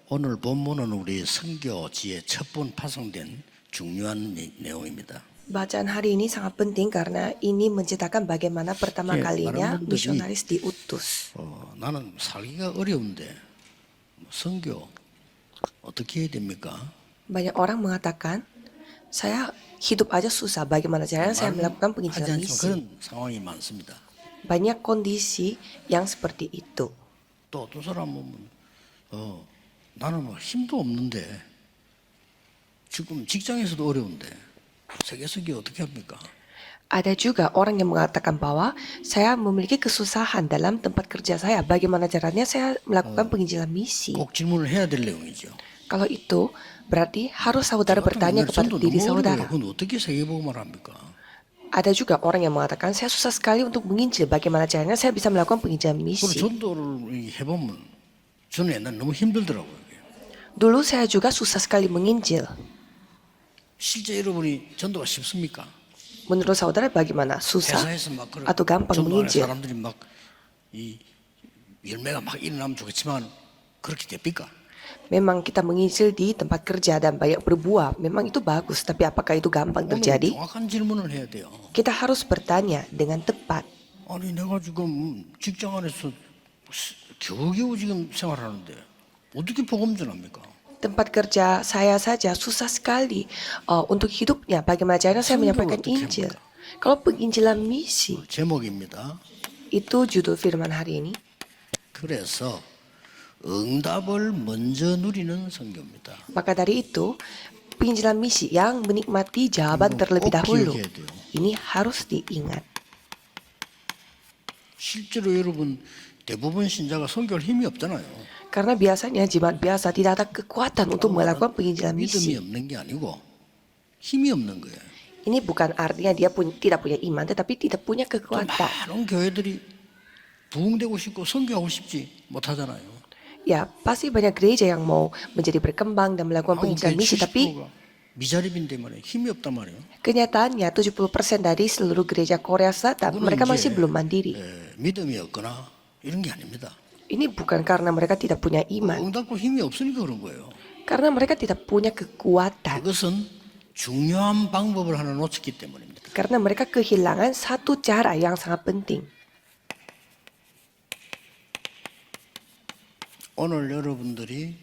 오늘 본문은 우리 선교지에 첫 번 파송된 중요한 내용입니다. Bacaan hari ini sangat penting karena ini menceritakan bagaimana pertama 예, kalinya 많은 분들이 misionaris diutus. 나는 살기가 어려운데 선교 어떻게 해야 됩니까? Banyak orang mengatakan, saya hidup aja susah, bagaimana caranya saya melakukan 하지 penginjilan 않지만 misi. 그런 상황이 많습니다. Banyak kondisi yang seperti itu. 또 어떤 사람은 나는 뭐 힘도 없는데 지금 직장에서도 어려운데 세계 선교 어떻게 합니까? Ada juga orang yang mengatakan bahwa saya memiliki kesusahan dalam tempat kerja saya. Bagaimana caranya saya melakukan penginjilan misi? 꼭 질문을 해야 될 내용이죠. Kalau itu, berarti harus saudara bertanya kepada 전도 diri 너무 어려워요. saudara. 그건 어떻게 세계복음을 합니까? Ada juga orang yang mengatakan, saya susah sekali untuk menginjil. Bagaimana caranya saya bisa melakukan penginjilan 그리고 misi? 전도를 해보면 저는 옛날에 너무 힘들더라고요. Dulu saya juga susah sekali menginjil. 실제 여러분이 전도가 쉽습니까? Menurut saudara bagaimana? Susah 회사에서 막 그런 atau gampang 전도하는 menginjil? 사람들이 막 이 열매가 막 일어나면 좋겠지만 그렇게 됩니까? Memang kita menginjil di tempat kerja dan banyak berbuah. Memang itu bagus, tapi apakah itu gampang 오늘 terjadi? 정확한 질문을 해야 돼요. Kita harus bertanya dengan tepat. 아니 내가 지금 직장 안에서 겨우겨우 지금 생활하는데 어떻게 복음 전합니까? Tempat kerja saya saja susah sekali untuk hidupnya. Bagaimana caranya saya menyampaikan Injil? Kalau penginjilan misi, 제목입니다. itu judul firman hari ini. 그래서 응답을 먼저 누리는 선교입니다. Maka dari itu, penginjilan misi yang menikmati jawaban terlebih dahulu. Ini harus diingat. 실제로 여러분 대부분 신자가 선교할 힘이 없잖아요. Karena biasanya jemaat biasa tidak ada kekuatan untuk melakukan penginjilan 믿음이 misi. 없는 게 아니고 힘이 없는 거예요. Ini bukan artinya dia tidak punya iman, tetapi tidak punya 또 kekuatan. 많은 교회들이 부흥되고 싶고 선교하고 싶지 못하잖아요. Ya, pasti banyak gereja yang mau menjadi berkembang dan melakukan penginjilan misi, tapi 미자립인데 말이에요. 힘이 없단 말이에요. kenyataannya 70% dari seluruh gereja Korea Selatan mereka masih belum mandiri. 믿음이 없거나 이런 게 아닙니다. Ini bukan karena mereka tidak punya iman, 응답고 힘이 없으니까 그런 거예요. karena mereka tidak punya kekuatan, 그것은 중요한 방법을 하나 놓쳤기 때문입니다. karena mereka kehilangan satu cara yang sangat penting. 오늘 여러분들이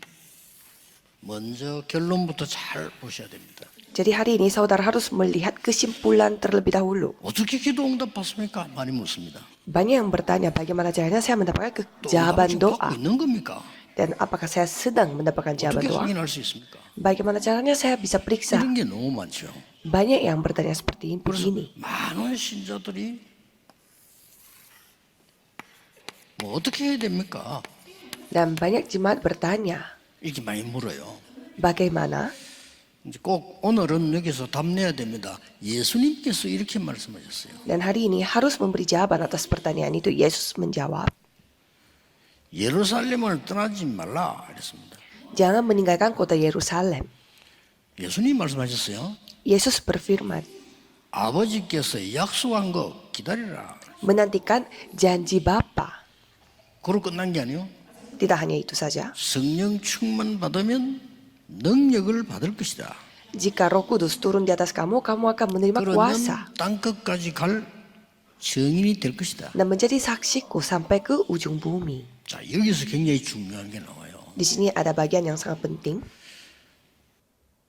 먼저 결론부터 잘 보셔야 됩니다. Jadi hari ini saudara harus melihat kesimpulan terlebih dahulu. 어떻게 기도 응답 받습니까? 많이 묻습니다. Banyak yang bertanya bagaimana caranya saya mendapatkan 또 jawaban 응답을 지금 doa, 받고 있는 겁니까? dan apakah saya sedang mendapatkan jawaban 어떻게 doa? 확인할 수 있습니까? Bagaimana caranya saya bisa periksa? 이런 게 너무 많죠. Banyak yang bertanya seperti 그래서 begini. 많은 신자들이 뭐 어떻게 해야 됩니까? Dan banyak jemaat bertanya, 이렇게 많이 물어요. bagaimana? 이제 꼭 오늘은 여기서 답내야 됩니다. 예수님께서 이렇게 말씀하셨어요. Dan hari ini harus memberi jawaban atas pertanyaan itu. Yesus menjawab, 예루살렘을 떠나지 말라 그랬습니다. jangan meninggalkan kota Yerusalem. 예수님 말씀하셨어요. Yesus berfirman, 아버지께서 약속한 거 기다리라. menantikan janji Bapa. 그로 끝난 게 아니요. Tidak hanya itu saja. 성령 충만 받으면 능력을 받을 것이다. Jika Roh Kudus turun di atas kamu, kamu akan menerima 그러면 kuasa 땅 끝까지 갈 증인이 될 것이다. dan menjadi saksiku sampai ke ujung bumi. 자, 여기서 굉장히 중요한 게 나와요. Di sini ada bagian yang sangat penting.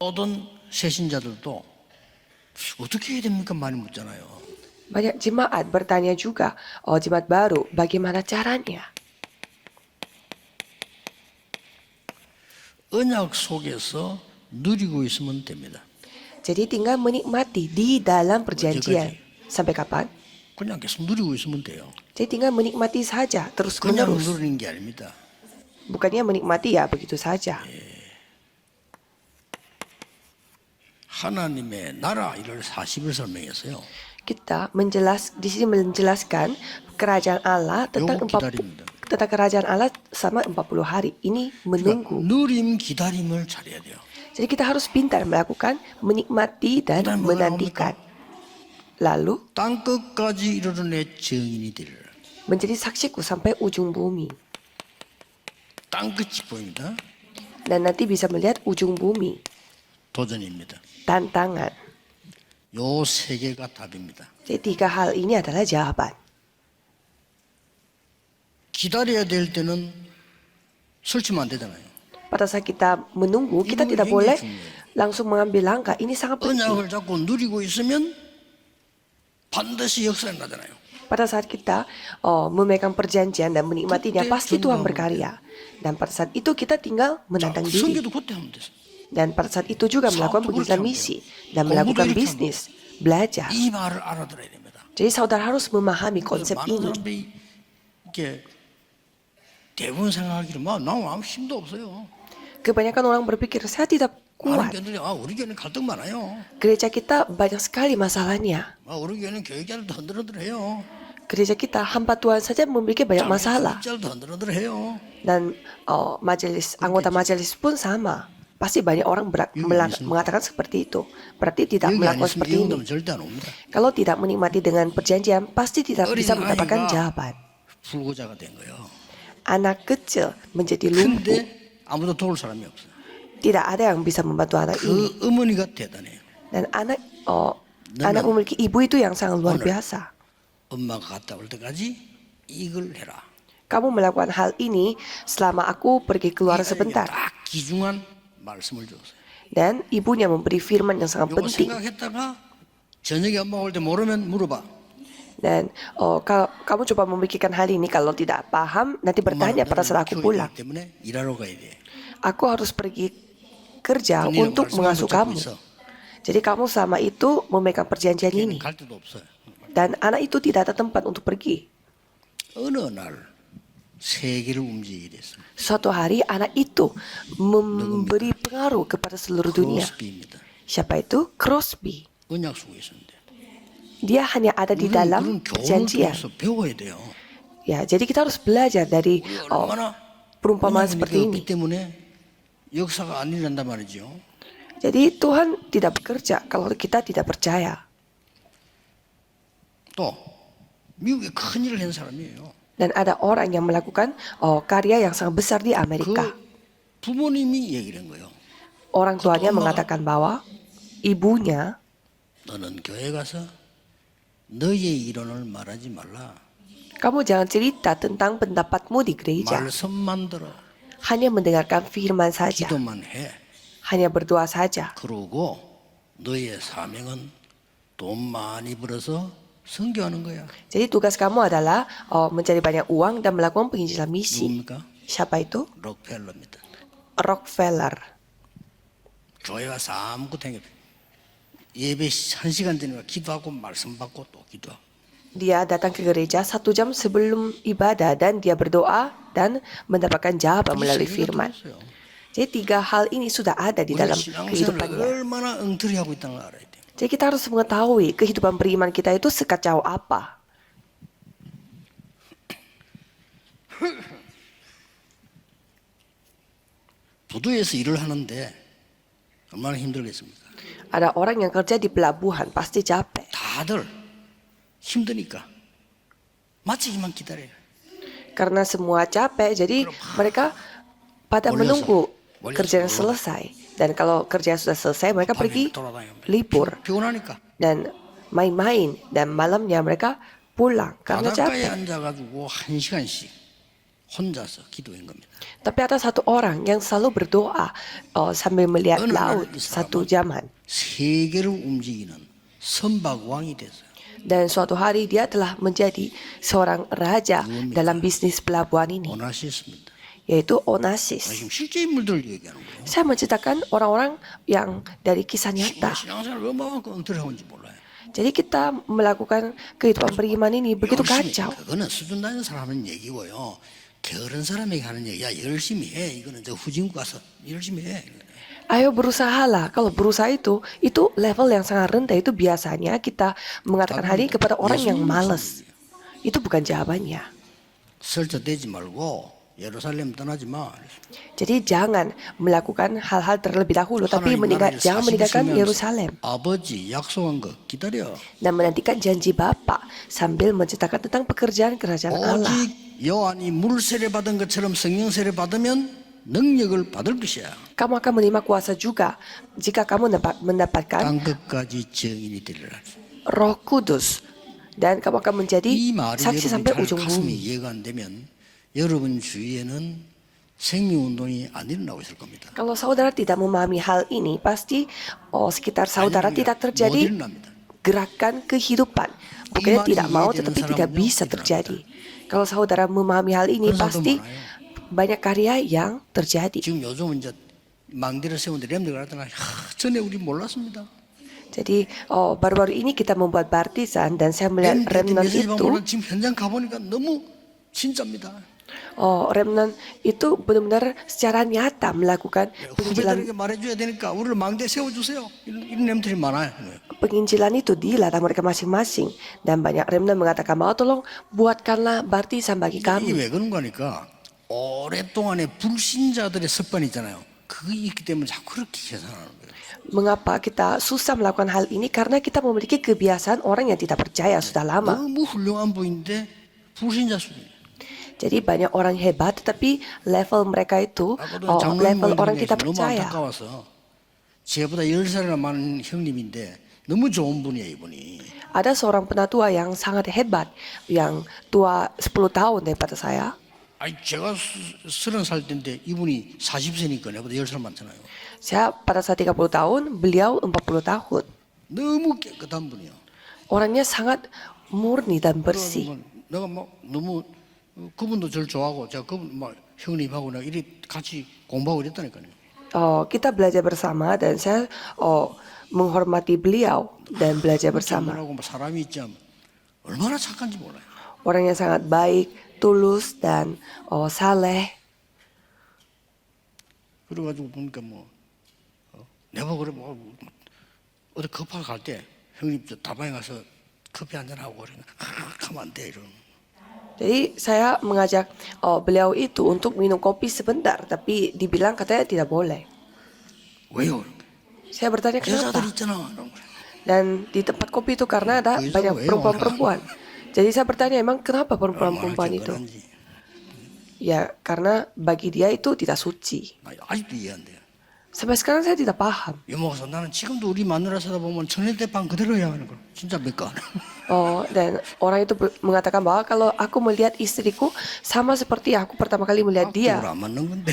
모든 새신자들도 어떻게 해야 됩니까? 많이 묻잖아요. Banyak jemaat bertanya juga, oh jemaat baru, bagaimana caranya? 언약 속에서 누리고 있으면 됩니다. Jadi tinggal menikmati di dalam perjanjian. Sampai kapan? 그냥 계속 누리고 있으면 돼요. Jadi tinggal menikmati saja terus 그냥 menerus. 누리는 게 아닙니다. Bukannya menikmati ya begitu saja. 하나님의 나라 이를 40을 설명했어요. Kita di sini menjelaskan kerajaan Allah tentang 요거 기다립니다. tentang kerajaan Allah sama 40 hari. Ini menunggu. 누림 기다림을 잘해야 돼요. Jadi kita harus pintar melakukan menikmati dan 그다음에 뭐가 menantikan. Lalu 땅 끝까지 이르는 내 증인이 되리라. menjadi saksiku sampai ujung bumi. 땅 끝이 보입니다. dan nanti bisa melihat ujung bumi. 도전입니다. Tantangan. 요 세 개가 답입니다. Jadi 3 hal ini adalah jawaban. 기다려야 될 때는 설치면 안 되잖아요. Pada saat kita menunggu, kita Ini tidak 굉장히 boleh 중요해요. langsung mengambil langkah. Ini sangat penting. 언약을 잡고 누리고 있으면 반드시 역사가 나잖아요. Pada saat kita memegang perjanjian dan menikmatinya, pasti Tuhan berkarya. Dan pada saat itu kita tinggal menantang diri. 성교도 그때 하면 됐어요. Dan pada saat itu juga melakukan penginjilan misi dan melakukan bisnis, belajar. 이 말을 알아들어야 됩니다. Jadi saudara harus memahami konsep 많은 ini. 사람들이 이렇게 대부분 생각하기를 나 아무 힘도 없어요. Kebanyakan orang berpikir, saya tidak 많은 kuat. 교회들이 우리 교회는 갈등 많아요. Gereja kita banyak sekali masalahnya. 우리 교회는 교육자들도 흔들흔들해요. Gereja kita, hamba Tuhan saja memiliki banyak masalah. 교육자들도 흔들흔들해요. Dan anggota majelis pun sama. Pasti banyak orang mengatakan seperti itu. Berarti tidak 여기 melakukan 아니으면 seperti ini. 영도면 절대 안 옵니다. Kalau tidak menikmati dengan perjanjian, pasti tidak bisa 어린 mendapatkan 아이가 jawaban. 불구자가 된 거예요. Anak kecil menjadi lumpuh. 근데 아무도 도울 사람이 없어요. Tidak ada yang bisa membantu anak ini. 그 어머니가 대단해요. Dan anak memiliki ibu itu yang sangat luar biasa. 엄마가 갔다 올 때까지 이걸 해라. Kamu melakukan hal ini selama aku pergi keluar 이 아이에게 sebentar. 딱 귀중한 말씀을 줬어요. Dan ibunya memberi firman yang sangat 요거 penting. 생각했다가 저녁에 엄마 올 때 모르면 물어봐. Dan kalau kamu coba memikirkan hal ini, kalau tidak paham, nanti bertanya pada saat aku pulang. 때문에 일하러 가야 돼. Aku harus pergi kerja 언니는 untuk 말씀을 mengasuh 붙잡고 kamu. 있어. Jadi kamu selama itu memegang perjanjian 걔는 ini. 갈 데도 없어요. Dan anak itu tidak ada tempat untuk pergi. 어느 날 세계를 움직이게 됐어요. Suatu hari anak itu memberi pengaruh kepada seluruh dunia. 크로스비입니다. Siapa itu? Crosby. 언약 속에 있었는데. Dia hanya ada di dalam 그런 교훈을 perjanjian. 통해서 배워야 돼요. Ya, jadi kita harus belajar dari 얼마나 perumpamaan 언약이 seperti 없기 ini. 때문에 역사가 안 일어난단 말이죠. Jadi Tuhan tidak bekerja kalau kita tidak percaya. 또 미국에 큰 일을 한 사람이에요. Dan ada orang yang melakukan karya yang sangat besar di 그 Amerika. 부모님이 얘기를 한 거예요. Orang tuanya 엄마가- mengatakan bahwa ibunya, 너는 교회 가서 너의 이론을 말하지 말라. kamu jangan cerita tentang pendapatmu di gereja. 말씀만 들어. Hanya mendengarkan firman saja. 기도만 해. Hanya berdoa saja. 그러고 너의 사명은 돈 많이 벌어서 선교하는 거야. Jadi tugas kamu adalah mencari banyak uang dan melakukan penginjilan misi. 누굽니까? Siapa itu? 록펠러입니다. Rockefeller. 교회 와서 아무것도 행 예배 1시간 전에 기도하고 말씀 받고 또 기도하고. Dia datang ke gereja 1 jam sebelum ibadah dan dia berdoa dan mendapatkan jawaban melalui firman. Jadi 3 hal ini sudah ada di 우리가 dalam 신앙생활을 kehidupannya. 얼마나 엉터리하고 있다는 걸 알아야 돼. Jadi kita harus mengetahui kehidupan beriman kita itu sekacau apa. 부두에서 일을 하는데 얼마나 힘들겠습니까? Ada orang yang kerja di pelabuhan pasti capek. 다들 힘드니까 마치기만 기다려요. Karena semua capek, jadi mereka pada menunggu kerjanya selesai. Dan kalau kerja sudah selesai, mereka pergi libur 피곤하니까 dan main-main. Dan malamnya mereka pulang karena 바닷가에 capek. 앉아가지고 1시간씩 혼자서 기도한 겁니다. Tapi ada satu orang yang selalu berdoa sambil melihat 어느 날 laut 이 1 사람은 jaman. 세계를 움직이는 선박왕이 됐어요. Dan suatu hari dia telah menjadi seorang raja dalam bisnis pelabuhan ini, 오나시스입니다. yaitu Onassis. 지금 실제 인물들 얘기하는 거예요. Saya menceritakan orang-orang yang dari kisah nyata. 신앙생활 얼마만큼 엉터리하고 있는지 몰라요. Jadi kita melakukan kehidupan beriman ini begitu 열심히, kacau. 그거는 수준 낮은 사람 하는 얘기고요. 게으른 사람에게 하는 얘기야. 열심히 해. 이거는 저 후진국 가서 열심히 해. Ayo berusahalah. Kalau berusaha itu level yang sangat rendah. Itu biasanya kita mengatakan hal ini kepada orang yang malas. Itu bukan jawabannya. 설득되지 말고 예루살렘 떠나지 마. Jadi jangan melakukan hal-hal terlebih dahulu, tapi jangan meninggalkan Yerusalem 아버지 약속한 거 기다려. dan menantikan janji Bapa sambil menceritakan tentang pekerjaan kerajaan Allah. 오직 요한이 물 세례 받은 것처럼 성령 세례 받으면 능력을 받을 것이야. Kamu akan menerima kuasa juga jika kamu mendapatkan 땅 끝까지 증인이 되리라. Roh Kudus. Dan kamu akan menjadi 이 말이 saksi 여러분 sampai 잘 ujung 가슴에 bumi. 이해가 안 되면 여러분 주위에는 생명운동이 안 일어나고 있을 겁니다. Kalau saudara tidak memahami hal ini, pasti sekitar saudara tidak terjadi gerakan kehidupan. Bukannya tidak mau, tetapi tidak bisa terjadi. Kalau saudara memahami hal ini, pasti banyak karya yang terjadi. 지금 요즘은 이제 망대를 세우는데 렘들 그러더라. 전에 우리 몰랐습니다. Jadi baru-baru ini kita membuat baptisan dan saya melihat remnant itu. 지금 현장 가보니까 너무 진짜입니다. Remnant itu benar-benar secara nyata melakukan penginjilan. 후배들에게 말해줘야 되니까 우리를 망대 세워주세요. 이런 렘들이 많아요. Penginjilan itu di ladang mereka masing-masing, dan banyak remnant mengatakan bahwa tolong buatkanlah baptisan bagi 이게 kami. 왜 그런 거니까 오랫동안의 불신자들의 습관이 있잖아요. 그게 있기 때문에 자꾸 그렇게 계산하는 거예요. Mengapa kita susah melakukan hal ini? Karena kita memiliki kebiasaan orang yang tidak percaya sudah lama. 너무 훌륭한 분인데 불신자 수준이에요. Jadi banyak orang hebat, tetapi level mereka itu level orang tidak 너무 percaya. 안타까워서 제보다 10살이나 많은 형님인데 너무 좋은 분이에요, 이분이. Ada seorang penatua yang sangat hebat, yang tua 10 tahun daripada saya. 아니 제가 30살 때인데 이분이 40세니까 내보다 10살 많잖아요. Saya pada saat 30 tahun, beliau 40 tahun. 너무 깨끗한 분이요. Orangnya sangat murni dan bersih. 내가 막 너무 그분도 저를 좋아하고 제가 그분 막 형님하고 내가 이리 같이 공부하고 이랬다니까요. Kita belajar bersama dan saya menghormati beliau dan belajar bersama. 하고 사람이 있지 얼마나 착한지 몰라요. Orang yang sangat baik, tulus dan saleh. 그래가지고 보니까 뭐 내가 그래 뭐 어디 급하게 갈 때 형님 저 다방에 가서 커피 한잔 하고 그래 가면 안 돼 이러는. Jadi saya mengajak beliau itu untuk minum kopi sebentar, tapi dibilang katanya tidak boleh. 왜요? Saya bertanya kenapa? 여자들 있잖아. 이러는 거야. Dan di tempat kopi itu karena ada banyak perempuan-perempuan. Jadi saya bertanya, emang kenapa perempuan-perempuan itu? Ya karena bagi dia itu tidak suci. 아직도 이해 안 돼요. Sampai sekarang saya tidak paham. 여목사 나는 지금도 우리 마누라 사다 보면 천일대빵 그대로야 하는 거. 진짜 몇 건. Dan orang itu mengatakan bahwa kalau aku melihat istriku sama seperti aku pertama kali melihat dia. 안 맞는 건데.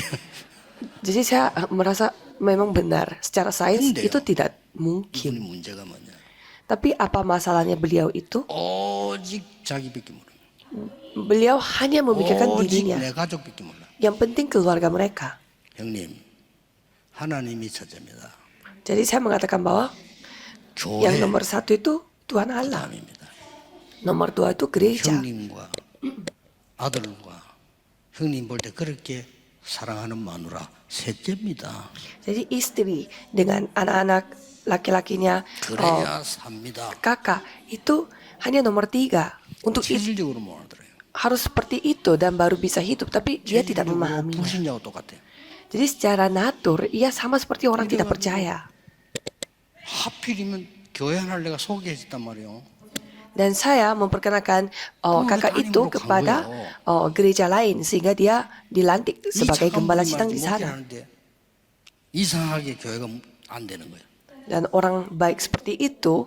Jadi saya merasa memang benar. Secara sains 근데요. itu tidak 이분이 mungkin. 문제가 뭐냐? Tapi apa masalahnya beliau itu? 오직 자기밖에 모르는. Beliau hanya memikirkan 오직 dirinya. 내 가족밖에 몰라. Yang penting keluarga mereka. 형님, 하나님이 첫째입니다. Jadi saya mengatakan bahwa yang 교회 nomor satu itu Tuhan Allah. 다음입니다. Nomor dua itu gereja. 형님과 아들과 형님 볼 때 그렇게 사랑하는 마누라 셋째입니다. Jadi istri dengan anak-anak laki-lakinya, 그래야 삽니다. kakak itu hanya nomor tiga. Untuk itu 체질적으로 못 알아들어요. harus seperti itu dan baru bisa hidup, tapi dia tidak memahaminya. 불신자와 똑같아요. Jadi secara natur ia sama seperti orang tidak percaya. 하필이면 교회 하나를 내가 소개해줬단 말이에요. Dan saya memperkenalkan kakak itu kepada gereja lain sehingga dia dilantik 이 sebagai 착한 gembala 분이 sidang di 말이지 sana. 목회하는데 이상하게 교회가 안 되는 거예요. Dan orang baik seperti itu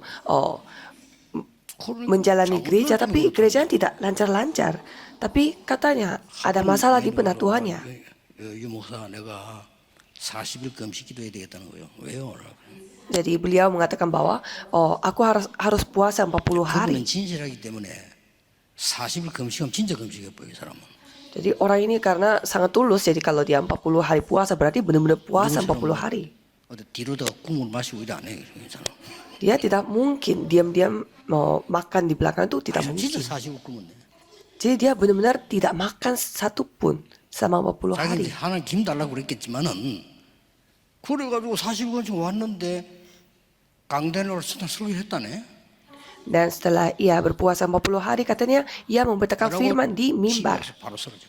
menjalani gereja, tapi gerejanya tidak lancar-lancar. Tapi katanya ada masalah di penatuannya. 유목사 내가 40일 금식 기도해야 되겠다는 거예요. 왜요? Jadi beliau mengatakan bahwa aku harus puasa 40 hari. 그분은 진실하기 때문에 40일 금식하면 진짜 금식해 보여 이 사람은. Jadi orang ini karena sangat tulus, jadi kalau dia 40 hari puasa berarti benar-benar puasa 40 hari. 어디 뒤로다가 국물 마시고 일 안 해. 괜찮아. Dia tidak mungkin diam-diam mau makan di belakang itu tidak 진짜 mungkin. 40일 굶었네. Jadi dia benar-benar tidak makan satupun selama 40 자기 hari. 이제 하나 김 달라고 그랬겠지만은 그래가지고 40일간씩 왔는데 강단으로 설교했다네. Dan setelah ia berpuasa 40 hari katanya ia memberitakan firman di mimbar 바로 쓰러져.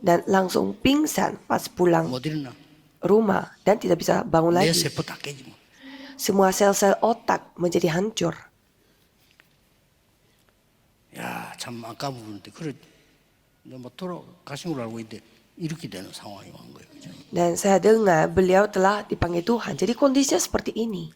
dan langsung pingsan pas pulang 못 일어나. rumah dan tidak bisa bangun 내 lagi. 세포 다 깨지 뭐. Semua sel-sel otak menjadi hancur. 야, 참 아까운 부분인데 그래 뭐 돌아가신 걸로 알고 있는데 이렇게 되는 상황이 온 거예요. 그죠? Dan saya dengar beliau telah dipanggil Tuhan. Jadi kondisinya seperti ini.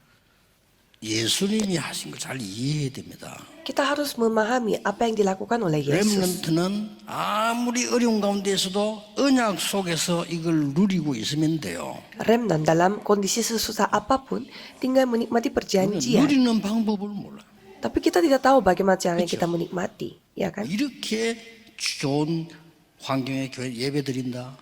예수님이 하신 거 잘 이해해야 됩니다. Kita harus memahami apa yang dilakukan oleh Yesus. 렘넌트는 아무리 어려운 가운데에서도 언약 속에서 이걸 누리고 있으면 돼요. Remnant dalam kondisi sesusah apapun tinggal menikmati perjanjian. 누리는 방법을 몰라. Tapi kita tidak tahu bagaimana caranya kita menikmati, ya kan? 이렇게 좋은 환경에 교회 예배 드린다.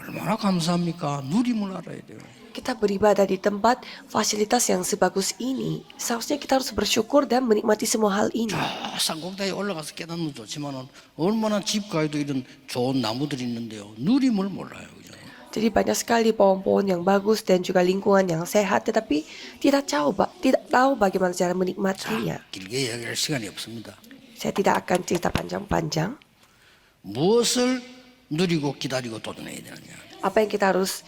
얼마나 감사합니까? 누림을 알아야 돼요. Kita beribadah di tempat fasilitas yang sebagus ini. Seharusnya kita harus bersyukur dan menikmati semua hal ini. 저 산꼭대기에 올라가서 깨닫는 좋지만은 얼마나 집가에도 이런 좋은 나무들이 있는데요. 누림을 몰라요. 그죠? Jadi banyak sekali pohon-pohon yang bagus dan juga lingkungan yang sehat, tetapi tidak tahu bagaimana cara menikmatinya. 길게 이야기할 시간이 없습니다. Saya tidak akan cerita panjang-panjang. 무엇을 누리고 기다리고 도전해야 되느냐. Apa yang kita harus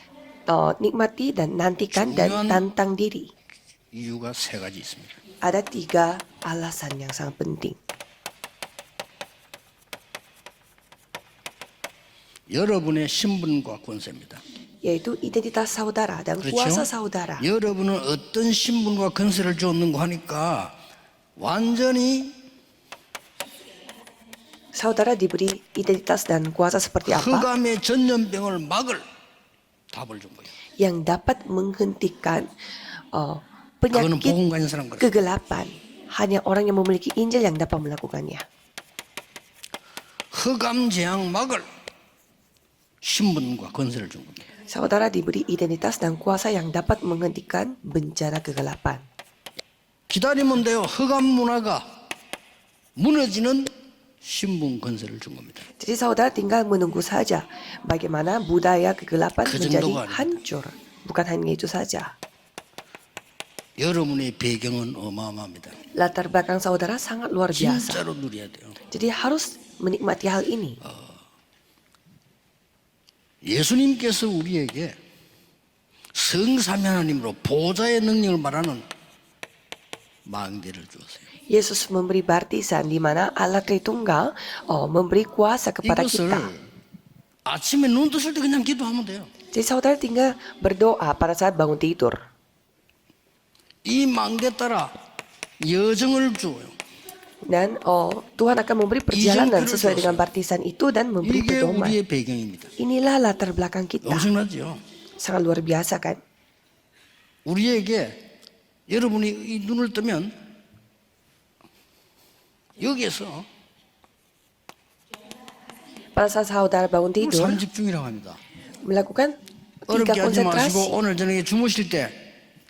nikmati dan nantikan dan tantang diri. 이유가 세 가지 있습니다. Ada 3 alasan yang sangat penting. 여러분의 신분과 권세입니다. Yaitu identitas saudara dan kuasa saudara. 여러분은 어떤 신분과 권세를 주었는가 하니까 완전히 Saudara diberi identitas dan kuasa seperti apa? 흑암의 전염병을 막을 답을 준 거예요. Yang dapat menghentikan 그거는 penyakit 복음 가진 사람 그래. kegelapan. Hanya orang yang memiliki Injil yang dapat melakukannya. 흑암 재앙 막을 신분과 권세를 준 겁니다. Saudara diberi identitas dan kuasa yang dapat menghentikan bencana kegelapan. 기다리면 돼요. 흑암 문화가 무너지는 신분 권세를 준 겁니다. Jadi saudara tinggal menunggu saja bagaimana budaya kegelapan 그 menjadi 정도가 아닙니다. hancur. Bukan hanya itu saja. 여러분의 배경은 어마어마합니다. Latar belakang saudara sangat luar biasa. 진짜로 누려야 돼요. Jadi harus menikmati hal ini. 예수님께서 우리에게 성삼위 하나님으로 보좌의 능력을 말하는 망대를 주었어요. Yesus memberi baptisan di mana Allah Tritunggal memberi kuasa kepada 이것을 kita. 아침에 눈 뜨실 때 그냥 기도하면 돼요. Jadi saudara tinggal berdoa pada saat bangun tidur. 이 망대 따라 여정을 주어요. Dan Tuhan akan memberi perjalanan sesuai dengan baptisan itu dan memberi 이게 pedoman. 우리의 배경입니다. Inilah latar belakang kita. 엄청나죠? Sangat luar biasa kan? 우리에게 여러분이 이 눈을 뜨면 여기에서 Pada saat saudara bangun 이걸 tidur, 삼집중이라고 합니다. melakukan 3 어렵게 하지 마시고 konsentrasi. 오늘 저녁에 주무실 때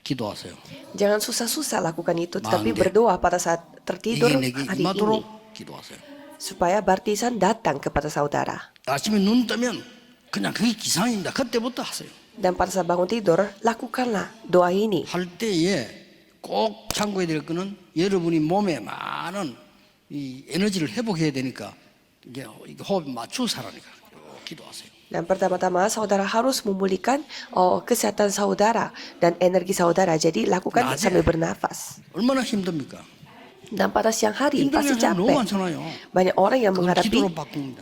기도하세요. Jangan susah-susah lakukan itu, tetapi Mangge. berdoa pada saat tertidur 이게 내게 hari ini. 임하도록 기도하세요. Supaya baptisan datang kepada saudara. 아침에 눈 뜨면 그냥 그게 기상입니다. 그때부터 하세요. Dan pada saat bangun tidur, lakukanlah doa ini. 할 때에 꼭 참고해야 될 거는 여러분이 몸에 많은 이 에너지를 회복해야 되니까 이게 호흡 맞추고 살아니까 기도하세요. Dan pertama-tama saudara harus memulihkan kesehatan saudara dan energi saudara. Jadi lakukan 낮에 sambil bernafas. 얼마나 힘듭니까? Dan pada siang hari 힘든 pasti 게 너무 capek. 많잖아요. Banyak orang yang 그걸 menghadapi 기도로 바꿉니다.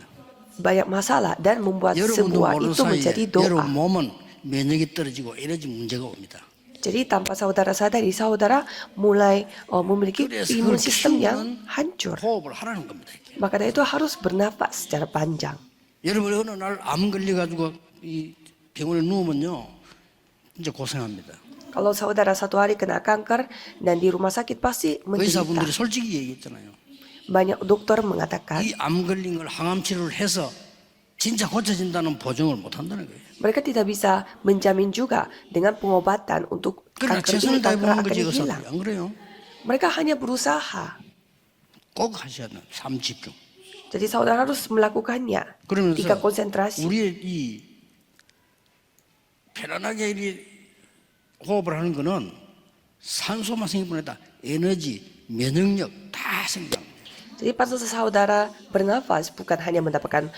banyak masalah dan membuat 여러분도 semua 모르는 itu menjadi 사이에 여러분 doa. 몸은 면역이 떨어지고 에너지 문제가 옵니다. Jadi tanpa saudara sadari, saudara mulai memiliki 그래서 imun 그걸 sistem yang 키우는 hancur. 호흡을 하라는 겁니다. 이게. Maka dari itu harus bernafas secara panjang. 여러분이 어느 날 암 걸려가지고 이 병원에 누우면요, 진짜 고생합니다. Kalau saudara satu hari kena kanker dan di rumah sakit pasti 의사분들이 menderita. 솔직히 얘기했잖아요. Banyak dokter mengatakan 이 암 걸린 걸 항암 치료를 해서 진짜 고쳐진다는 보증을 못 한다는 거예요. mereka tidak bisa menjamin juga dengan pengobatan untuk 그러나 kanker 최선을 ini kanker 다해보는 akan 거지 의사들이 hilang. 안 그래요? Mereka hanya berusaha. 꼭 하셔야 돼요. 삶 집중. Jadi saudara harus melakukannya. 그러면서 Jika konsentrasi. 우리의 이 편안하게 이 호흡을 하는 거는 산소만 생기뿐 아니라 에너지, 면역력 다 생겨납니다. Jadi pada saat saudara bernafas bukan hanya mendapatkan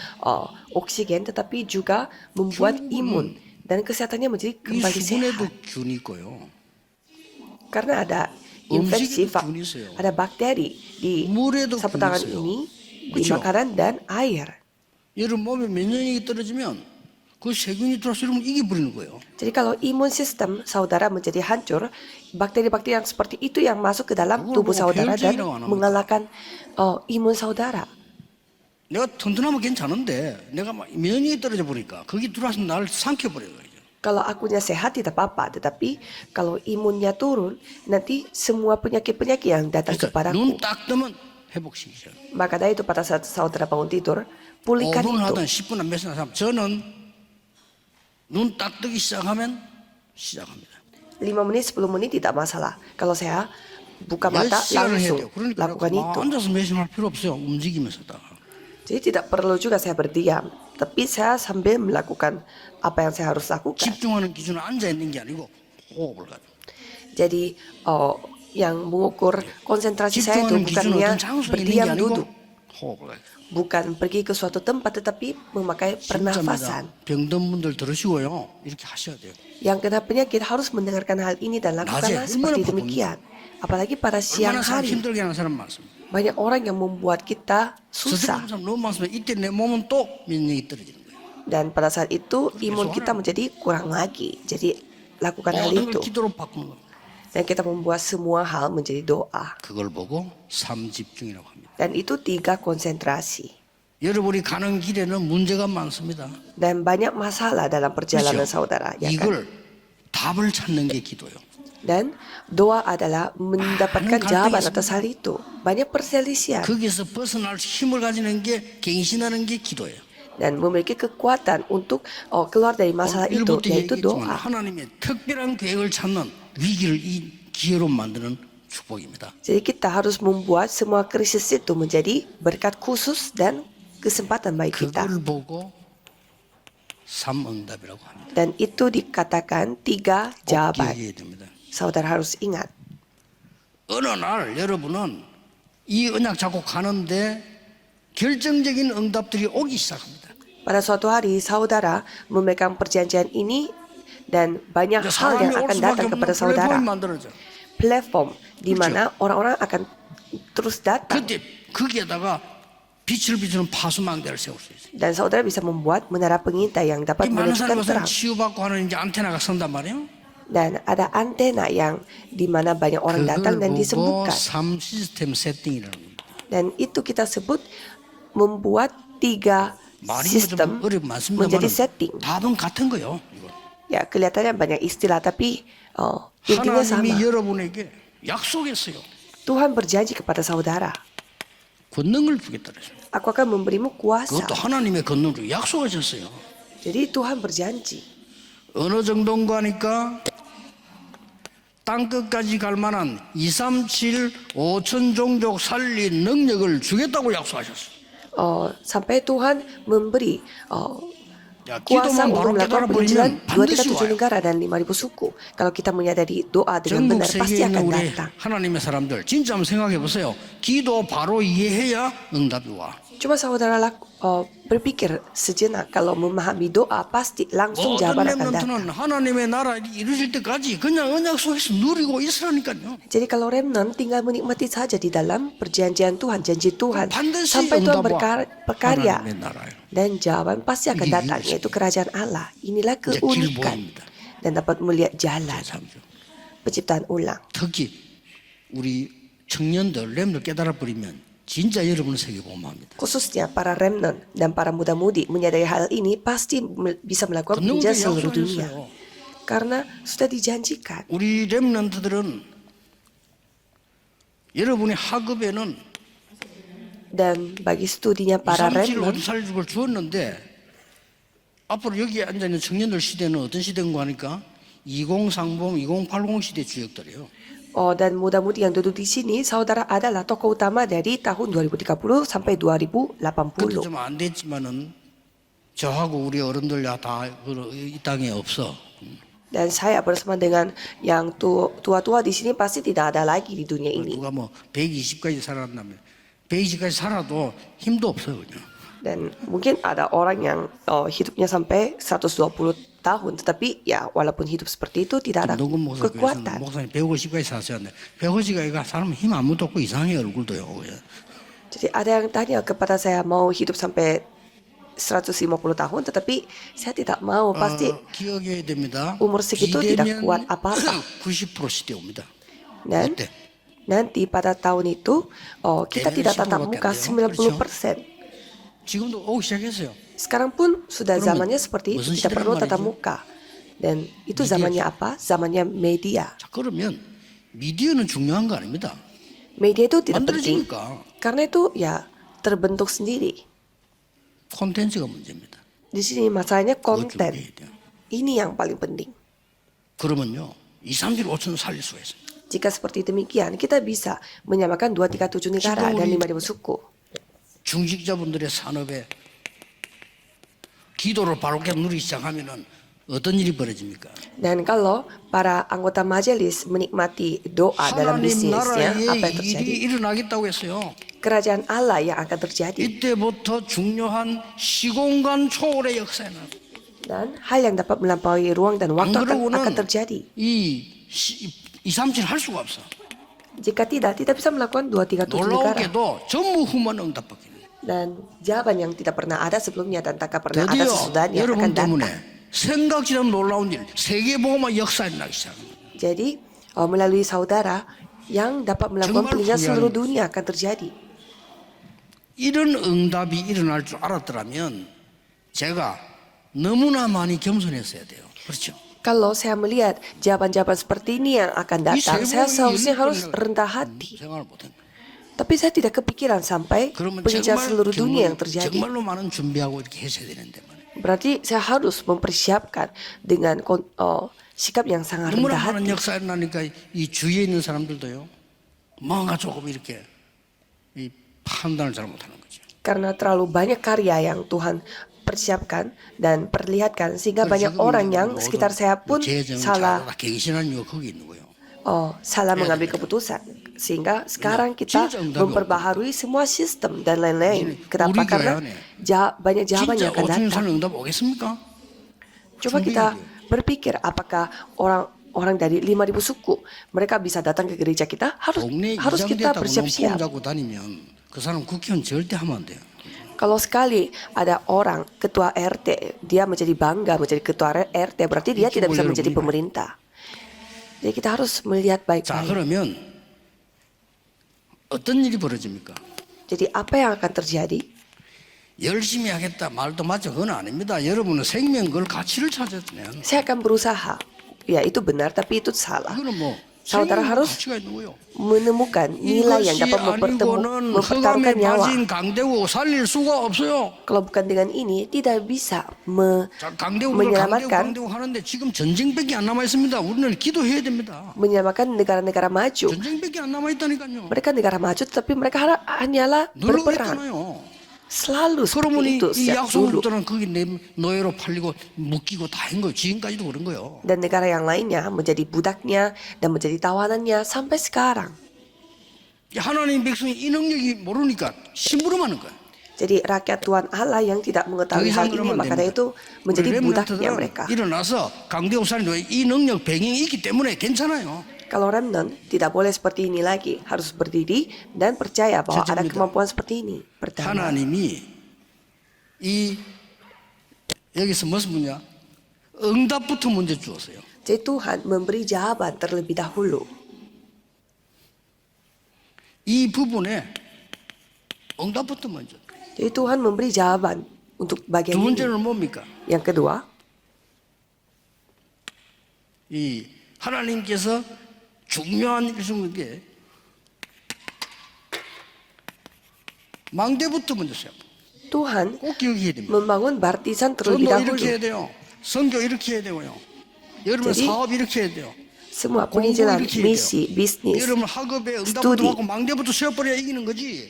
oksigen tetapi juga membuat imun dan kesehatannya menjadi 이 kembali 수분에도 sehat. 균이 있고요. Karena ada infeksi, 음식에도 균이 있어요. ada bakteri di 물에도 sapu 균이 tangan 있어요. ini, di 그렇죠? makanan dan air. 여러분 몸에 면역력이 떨어지면 그 세균이 들어와서 여러분 이겨버리는 거예요. Jadi kalau imun sistem saudara menjadi hancur, bakteri-bakteri yang seperti itu yang masuk ke dalam tubuh saudara dan mengalahkan imun saudara. 내가 튼튼하면 괜찮은데 내가 막 면역력이 떨어져 보니까 거기 들어와서 나를 삼켜버려요. Kalau akunya sehat tidak apa-apa, tetapi kalau imunnya turun, nanti semua penyakit-penyakit yang datang 그러니까 kepadaku. 눈 딱 뜨면 회복시키죠. Maka dari itu pada saat saudara bangun tidur, pulihkan 5분 itu. 하든 10분 하든 몇분 하든 저는 눈 딱 뜨기 시작하면 시작합니다. 5 menit, 10 menit tidak masalah. Kalau saya buka mata 10시간을 해야 langsung 돼요. 그러니까 lakukan itu. 앉아서 몇 시간 할 필요 없어요. 움직이면서 다. Jadi tidak perlu juga saya berdiam, tapi saya sambil melakukan apa yang saya harus lakukan. 집중하는 기준은 앉아 있는 게 아니고 호흡을 가지고. Jadi yang mengukur konsentrasi saya itu 집중하는 기준은 bukannya 어떤 장소에 있는 게 berdiam 아니고 duduk, 호흡을 가지고. bukan pergi ke suatu tempat, tetapi memakai pernafasan. 진짜입니다. 병든 분들 들으시고요. 이렇게 하셔야 돼요. Yang kena penyakit harus mendengarkan hal ini dan lakukanlah 낮에 seperti 얼마나 demikian. Apalagi pada siang 얼마나 사람 hari, 힘들게 하는 사람 많습니다. banyak orang yang membuat kita susah. 스트레스 사람 너무 많습니다. 이때 내 몸은 또 면역이 떨어지는 거예요. Dan pada saat itu imun kita menjadi kurang lagi. Jadi lakukan hal 모든 itu. 걸 기도로 바꾸는 겁니다. Dan kita membuat semua hal menjadi doa. 그걸 보고 삼집중이라고 합니다. Dan itu 3 konsentrasi. 여러분이 가는 길에는 문제가 많습니다. Dan banyak masalah dalam perjalanan saudara. Ya kan? 이걸 답을 찾는 게 기도예요. Dan doa adalah mendapatkan jawaban atas hal itu. Banyak perselisihan. 거기서 벗어날 힘을 가지는 게 갱신하는 게 기도예요. Dan memiliki kekuatan untuk keluar dari masalah itu, 일부 때 yaitu 얘기했지만 doa. 하나님의 특별한 계획을 찾는 위기를 이 기회로 만드는 축복입니다. Jadi kita harus membuat semua krisis itu menjadi berkat khusus dan kesempatan bagi kita. 그걸 보고 삼응답이라고 합니다. Dan itu dikatakan 3 꼭 jawaban. 기억해야 됩니다. Saudara harus ingat. 어느 날 여러분은 이 언약 잡고 가는데 결정적인 응답들이 오기 시작합니다. Pada suatu hari saudara memegang perjanjian ini dan banyak 이제 hal yang 사람이 올 akan 수밖에 datang 없는 kepada saudara. 플랫폼이 만들어져. Platform di mana orang-orang akan terus datang 그때 거기에다가 빛을 비추는 파수망대를 세울 수 있어요. dan saudara bisa membuat menara pengintai yang dapat 이 많은 menunjukkan 사람이 terang. 치유받고 하는 이제 안테나가 선단 말이에요. Dan ada antena yang di mana banyak orang datang 그걸 dan 보고 disembuhkan. 3 시스템 세팅이라는 겁니다. Dan itu kita sebut membuat 3 말이 sistem 좀 어렵 많습니다만 menjadi setting. 답은 같은 거예요. 이거. Ya kelihatannya banyak istilah tapi intinya sama. 하나님이 여러분에게 약속했어요. Tuhan berjanji kepada saudara, 권능을 주겠다 그랬어요. aku akan memberimu kuasa. 그것도 하나님의 권능으로 약속하셨어요. Jadi Tuhan berjanji. 어느 정도인가 하니까 땅 끝까지 갈 만한 237 5천 종족 살린 능력을 주겠다고 약속하셨어요. Sampai Tuhan memberi 야, kuasa 기도만 바로 untuk melakukan penginjilan 깨달아버리면 반드시 237 와요. negara dan 5.000 suku. Kalau kita menyadari doa dengan 전국 benar pasti 세계에 있는 akan 우리 datang. 하나님의 사람들 진짜 한번 생각해 보세요. 기도 바로 이해해야 응답이 와. Cuma saudara berpikir sejenak, kalau memahami doa pasti langsung 모든 jawaban akan datang. 렘넌트는 하나님의 나라 이루어질 때까지 그냥 언약 속에서 누리고 있으라니까요. Jadi kalau remnant tinggal menikmati saja di dalam perjanjian Tuhan, janji Tuhan, 반드시 sampai Tuhan 응답 와. berkarya 하나님의 나라예요. dan jawaban pasti akan 이게 datang, 유일하죠. yaitu kerajaan Allah. Inilah 이제 길 keunikan 보입니다. dan dapat melihat jalan 제3조. penciptaan ulang. 특히 우리 청년들 렘을 깨달아 버리면 진짜 여러분의 세계 보험합니다. Khususnya para remnant dan para muda-mudi menyadari hal ini pasti bisa melakukan 권능도 penginjilan seluruh dunia. 약속하셨어요. Karena sudah dijanjikan. 우리 렘넌트들은 여러분의 학업에는 Dan bagi studinya para 237 remnant, 5살육을 주었는데 앞으로 여기 앉아 있는 청년들 시대는 어떤 시대인가 하니까 2030, 2080 시대 주역들이에요. dan muda-mudi yang duduk di sini, saudara adalah tokoh utama dari tahun 2030 sampai 그것도 2080. 좀 안 됐지만은 저하고 우리 어른들 다이 땅에 없어. Dan saya bersama dengan yang tua-tua di sini pasti tidak ada lagi di dunia ini. 누가 뭐 120까지 살았다면 120까지 살아도 힘도 없어요 그냥. Dan mungkin ada orang yang hidupnya sampai 120 tahun, tetapi ya walaupun hidup seperti itu tidak ada 김동근 목사께서는 kekuatan. 목사님 150까지 사셨는데 150까지가 사람 힘 아무도 없고 이상해 얼굴도요. Jadi ada yang tanya kepada saya, mau hidup sampai 150 tahun, tetapi saya tidak mau. Pasti 기억해야 됩니다. umur segitu tidak 기대면 kuat apa-apa. 90% 시대 옵니다. Dan 어때? nanti pada tahun itu kita Demen tidak 10% tatap 밖에 muka 안 돼요. 90%. 지금도 오기 시작했어요. Sekarang pun sudah 그러면 zamannya seperti itu, 무슨 tidak perlu 시대란 tatap 말이죠? muka. Dan itu Media. zamannya apa? Zamannya media. 자, 그러면 미디어는 중요한 거 아닙니다. Media itu tidak penting 만들어지니까 karena itu ya terbentuk sendiri. 콘텐츠가 문제입니다. Di sini masalahnya 그걸 konten. 준비해야 돼요. Ini yang paling penting. 그러면요, 2, 3, 7, 5천 살릴 수가 있습니다. Jika seperti demikian, kita bisa menyamakan 2, 3, 7 negara dan 5.000 suku. 중직자분들의 산업에 기도를 바로게 누리기 시작하면은 어떤 일이 벌어집니까? Dan kalau para anggota majelis menikmati doa dalam 하나님 bisnisnya, apa 나라에 yang terjadi? 일이 일어나겠다고 했어요. Kerajaan Allah yang akan terjadi. 이때부터 중요한 시공간 초월의 역사에 나. Dan hal yang dapat melampaui ruang dan waktu akan 그러고는 terjadi. 이 2, 3, 7 할 수가 없어. Jika tidak bisa melakukan 2, 3, 7 negara. 놀라우게도 전무후무한 응답받기는. Dan jawaban yang tidak pernah ada sebelumnya dan tak pernah ada 드디어 sesudahnya akan 여러분 datang. 때문에 생각지 않은 놀라운 일, 세계보고만 역사에 나기 시작합니다. Jadi melalui saudara yang dapat melakukan 정말 penyelidikan 중요한 seluruh dunia akan terjadi. 이런 응답이 일어날 줄 알았더라면 제가 너무나 많이 겸손했어야 돼요. 그렇죠? Kalau saya melihat jawaban-jawaban seperti ini yang akan datang, saya seharusnya harus rendah hati. 생각을 못했네. Tapi saya tidak kepikiran sampai 그러면 penyelidikan seluruh dunia yang terjadi. 정말로 많은 준비하고 이렇게 했어야 되는데 말이에요. Berarti saya harus mempersiapkan dengan sikap yang sangat 너무나 rendah 많은 hati. 역사에 나니까 이 주위에 있는 사람들도요. 뭔가 조금 이렇게 이 판단을 잘 못하는 거죠. Karena terlalu banyak karya yang Tuhan persiapkan dan perlihatkan sehingga banyak orang yang sekitar saya pun salah 갱신하는 이유가 거기 있는 거예요. salah mengambil keputusan. Sehingga sekarang kita memperbaharui semua sistem dan lain-lain. Kenapa? Karena banyak jawaban 진짜 yang akan 5천 datang. 사는 응답 오겠습니까? Coba kita berpikir apakah orang dari 5.000 suku mereka bisa datang ke gereja kita? 동네 Harus kita 이장됐다고 bersiap-siap. 놈폼 잡고 다니면 그 사람 국회의원 절대 하면 안 돼요. Kalau sekali ada orang ketua RT, dia menjadi bangga menjadi ketua RT, berarti dia tidak bisa menjadi pemerintah. Jadi kita harus melihat 자, baik-baik. 그러면 어떤 일이 벌어집니까? Jadi apa yang akan terjadi? 열심히 하겠다 말도 맞죠. 그건 아닙니다. 여러분은 생명 그 가치를 찾았으면 Saya akan berusaha. Ya itu benar, tapi itu salah. 이거는 뭐 Saudara 생명 harus 가치가 있는 거예요. menemukan nilai yang 이것이 dapat 아니고는 mempertaruhkan 흑암에 nyawa. 빠진 강대국 살릴 수가 없어요. Kalau bukan dengan ini, tidak bisa 자, 강대국들 menyelamatkan 강대국 하는데 지금 전쟁밖에 안 남아 있습니다. 우리는 기도해야 됩니다. menyelamatkan negara-negara maju. 전쟁밖에 안 남아 있다니까요. Mereka negara maju, tapi mereka hanyalah 늘 berperang. 그랬잖아요. Selalu 그러면 seperti itu 이 sejak dulu. 약소국들은 거기 노예로 팔리고 묶이고 다 한 거예요. 지금까지도 그런 거예요. Dan negara yang lainnya menjadi budaknya dan menjadi tawanannya sampai sekarang. 하나님 백성이 이 능력이 모르니까 심부름하는 거예요. Jadi rakyat Tuhan Allah yang tidak mengetahui hal ini, makanya itu menjadi budaknya mereka. 일어나서 강대국 살리는 이 능력 배경이 있기 때문에 괜찮아요. Kalau remnant tidak boleh seperti ini lagi, harus berdiri dan percaya bahwa ada kemampuan seperti ini. Pertama, 하나님이 이 여기서 무슨 분야? 응답부터 먼저 주었어요. jadi Tuhan memberi jawaban terlebih dahulu. 이 부분에 응답부터 먼저. Jadi Tuhan memberi jawaban untuk bagian 두 ini. 번째는 뭡니까? Yang kedua, 이 하나님께서 중요한 일성에게 망대부터 먼저 세워. Tuhan 꼭 기억해야 됩니다. membangun baptisan terlebih 전도 이렇게 해야 dahulu. 돼요. 선교 이렇게 해야 되고요. 여러분 jadi, 사업 이렇게 해야 돼요. Semua 공부 penginjilan, 이렇게 해야 misi, 돼요. bisnis, 여러분 학업에 응답부터 studi. 받고 망대부터 세워버려야 이기는 거지.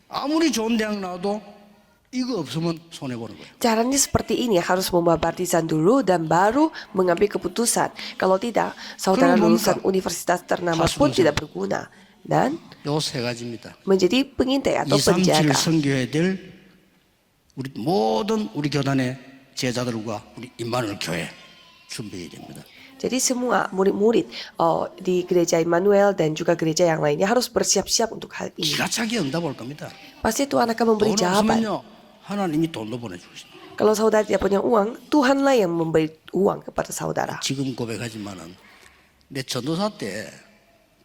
아무리 좋은 대학 나와도 이거 없으면 손해 보는 거예요. Caranya seperti ini, harus membawa baptisan dulu dan baru mengambil keputusan. Kalau tidak, saudara 그럼 lulusan 뭡니까? universitas ternama 하수공사. pun tidak berguna. Dan 요 세 가지입니다. menjadi pengintai 2, atau 3, 7을 penjaga. 섬겨야 될 우리 모든 우리 교단의 제자들과 우리 임마누엘 교회 준비해야 됩니다. Jadi semua murid-murid di gereja Immanuel dan juga gereja yang lainnya harus bersiap-siap untuk hal ini. 기가 차게 응답 올 겁니다. Pasti Tuhan akan memberi 돈 jawaban. 없으면요 하나님이 돈도 보내주고 있습니다. Kalau saudara tidak punya uang, Tuhanlah yang memberi uang kepada saudara. 지금 고백하지만은 내 전도사 때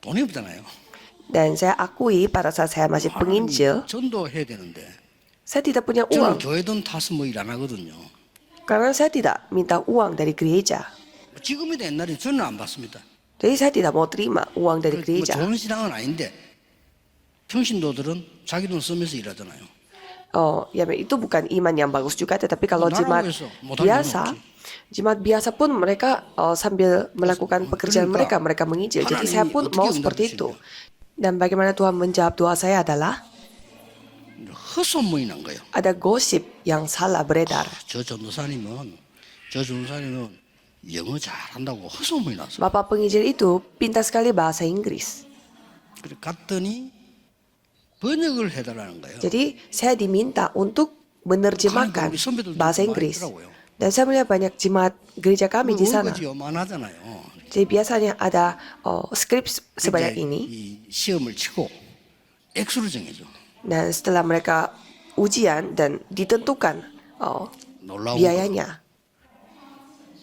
돈이 없잖아요. Dan saya akui pada saat saya masih penginjil, 전도해야 되는데 saya tidak punya 저는 uang. 교회 돈 타서 뭐 일 안 하거든요. Karena saya tidak minta uang dari gereja. 지금이도 옛날에 저는 안 받습니다. Jadi saya tidak mau terima uang dari 뭐 gereja. 좋은 신앙은 아닌데 평신도들은 자기 돈 쓰면서 일하잖아요. Oh, ya itu bukan iman yang bagus juga, tetapi kalau jemaat biasa, jemaat biasa pun mereka sambil melakukan pekerjaan mereka menginjil. Jadi saya pun mau seperti itu. Dan bagaimana Tuhan menjawab doa saya adalah 헛소문이 난 거예요. ada gosip yang salah beredar. 저 전도사님은 영어 잘한다고 헛소문이 났어. Bapak penginjil itu pintar sekali bahasa Inggris. 그래 갔더니 번역을 해달라는 거예요. Jadi saya diminta untuk menerjemahkan bahasa Inggris. Dan saya melihat banyak jemaat gereja kami di sana. 어거지 요만하잖아요. Jadi biasanya ada skrip sebanyak ini. 이 시험을 치고 액수를 정해줘. Dan setelah mereka ujian dan ditentukan 놀라운 biayanya.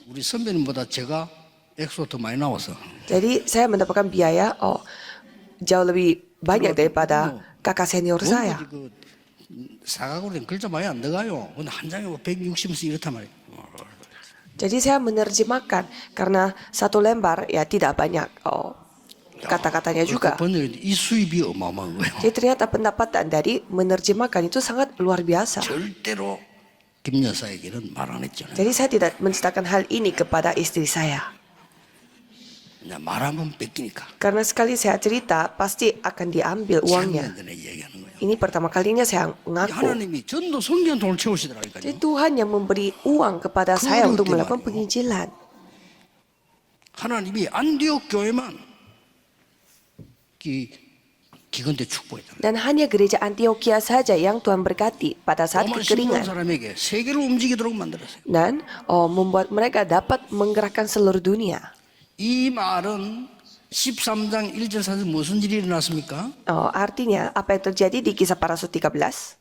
우리 선배님보다 제가 액수가 더 많이 나와서. Jadi saya mendapatkan biaya jauh lebih banyak daripada kakak senior saya. 그 사각으로는 글자 많이 안 들어가요. 근데 한 장에 뭐 160씩 이렇단 말이에요. Jadi saya menerjemahkan karena satu lembar ya tidak banyak kata-katanya juga. 번역이 이 수입이 어마어마한 거예요. Jadi ternyata pendapatan dari menerjemahkan itu sangat luar biasa. 절대로 김 여사에게는 말 안 했잖아요. Jadi saya tidak menceritakan hal ini kepada istri saya. 그냥 말하면 뺏기니까. Karena sekali saya cerita pasti akan diambil uangnya. 작년 전에 이야기하는 거예요. Ini pertama kalinya saya ngaku. 하나님이 전도 성경 돈을 채우시더라니까요. Jadi Tuhan yang memberi uang kepada saya untuk melakukan penginjilan. 하나님이 안디옥 교회만 기근대 축복했다. Dan hanya gereja Antioquia saja yang Tuhan berkati pada saat 로마 신분 kekeringan. 사람에게 세계를 움직이도록 만들었어요. Dan membuat mereka dapat menggerakkan seluruh dunia. 이 말은 13장 1절 4절 무슨 일이 일어났습니까? Artinya apa yang terjadi di Kisah para Rasul 13?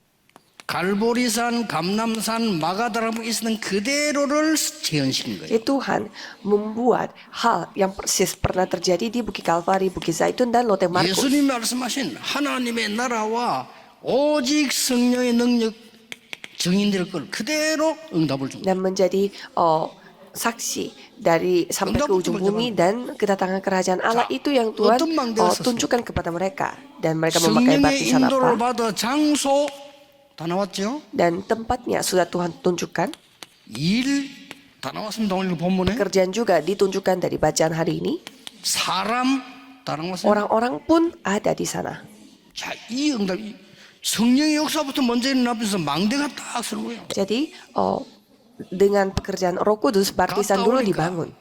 갈보리산, 감람산, 마가다라고 있었던 그대로를 재현시킨 거예요. Jadi Tuhan membuat hal yang persis pernah terjadi di Bukit Kalvari, Bukit Zaitun, dan Lote Markus. 예수님이 말씀하신 하나님의 나라와 오직 성령의 능력 증인될 걸 그대로 응답을 준 거예요. Dan menjadi saksi dari sampai ke ujung bumi dan kedatangan kerajaan Allah itu yang Tuhan tunjukkan kepada mereka. Dan mereka memakai baptisan 성령의 인도를 apa? 받아 장소 다 나왔죠? Dan tempatnya sudah Tuhan tunjukkan. 일 다 나왔습니다. 오늘 본문에 Pekerjaan juga ditunjukkan dari bacaan hari ini. 사람 다 나왔어요. Orang-orang pun ada di sana. 자, 이 응답이 성령의 역사부터 먼저 일어나면서 망대가 딱 서는 거예요. Jadi dengan pekerjaan Roh Kudus, baptisan dulu dibangun.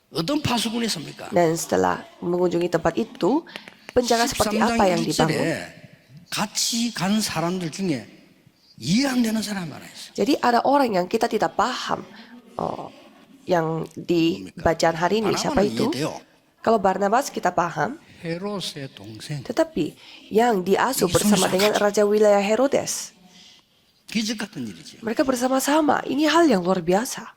어떤 파수꾼이 있습니까? Dan setelah mengunjungi tempat itu, penjaga seperti apa yang dibangun? 같이 간 사람들 중에 이해 안 되는 사람 하나 있어요. Jadi ada orang yang kita tidak paham yang di bacaan hari ini siapa itu? Kalau Barnabas kita paham, 헤롯의 동생. tetapi yang diasuh bersama dengan raja wilayah Herodes, 기적 같은 일이죠. mereka bersama-sama. Ini hal yang luar biasa.